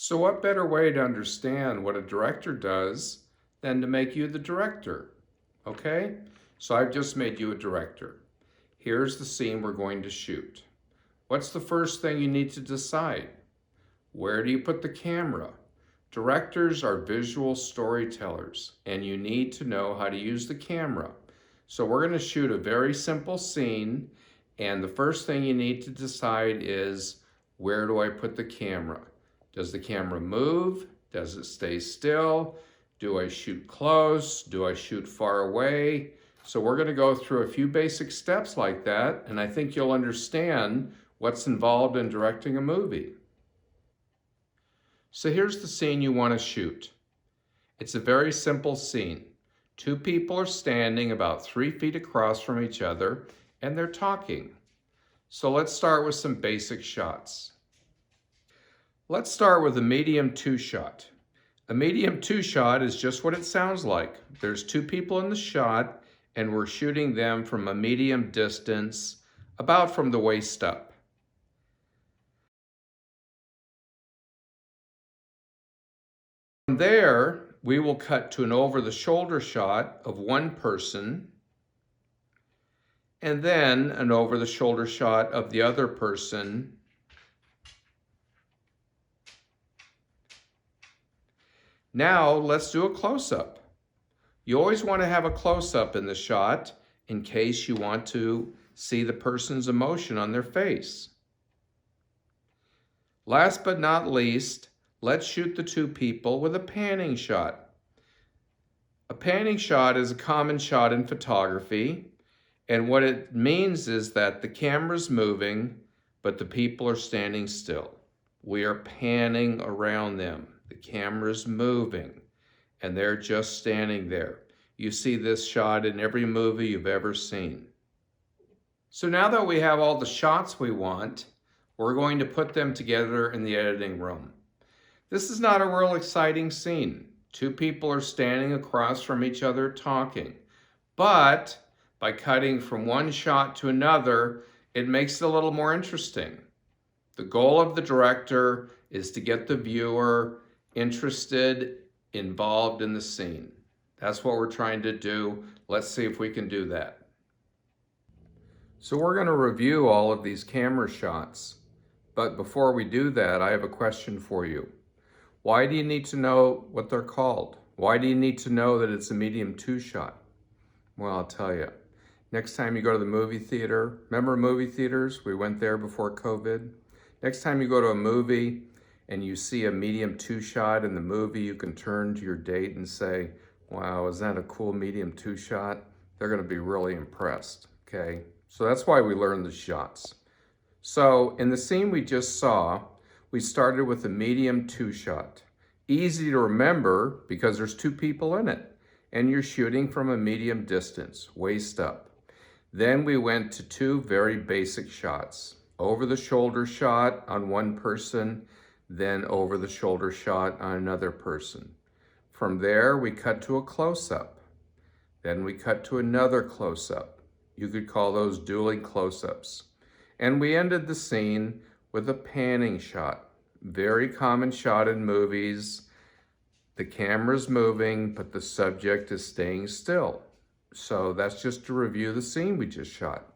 So what better way to understand what a director does than to make you the director? Okay? So I've just made you a director. Here's the scene we're going to shoot. What's the first thing you need to decide? Where do you put the camera? Directors are visual storytellers, and you need to know how to use the camera. So we're going to shoot a very simple scene, and the first thing you need to decide is, where do I put the camera? Does the camera move? Does it stay still? Do I shoot close? Do I shoot far away? So we're going to go through a few basic steps like that, and I think you'll understand what's involved in directing a movie. So here's the scene you want to shoot. It's a very simple scene. Two people are standing about 3 feet across from each other, and they're talking. So let's start with some basic shots. Let's start with a medium 2 shot. A medium 2 shot is just what it sounds like. There's two people in the shot, and we're shooting them from a medium distance, about from the waist up. From there, we will cut to an over-the-shoulder shot of one person, and then an over-the-shoulder shot of the other person. Now let's do a close-up. You always want to have a close-up in the shot in case you want to see the person's emotion on their face. Last but not least, let's shoot the two people with a panning shot. A panning shot is a common shot in photography, and what it means is that the camera's moving, but the people are standing still. We are panning around them. The camera's moving, and they're just standing there. You see this shot in every movie you've ever seen. So now that we have all the shots we want, we're going to put them together in the editing room. This is not a real exciting scene. Two people are standing across from each other talking. But by cutting from one shot to another, it makes it a little more interesting. The goal of the director is to get the viewer interested, involved in the scene. That's what we're trying to do. Let's see if we can do that. So we're going to review all of these camera shots. But before we do that, I have a question for you. Why do you need to know what they're called? Why do you need to know that it's a medium 2 shot? Well, I'll tell you. Next time you go to the movie theater, remember movie theaters? We went there before COVID. Next time you go to a movie and you see a medium 2 shot in the movie, you can turn to your date and say, wow, is that a cool medium 2 shot? They're going to be really impressed, okay? So that's why we learn the shots. So in the scene we just saw, we started with a medium 2 shot. Easy to remember because there's two people in it, and you're shooting from a medium distance, waist up. Then we went to two very basic shots. Over the shoulder shot on one person, then over the shoulder shot on another person. From there, we cut to a close-up. Then we cut to another close-up. You could call those dueling close-ups. And we ended the scene with a panning shot. Very common shot in movies. The camera's moving, but the subject is staying still. So that's just to review the scene we just shot.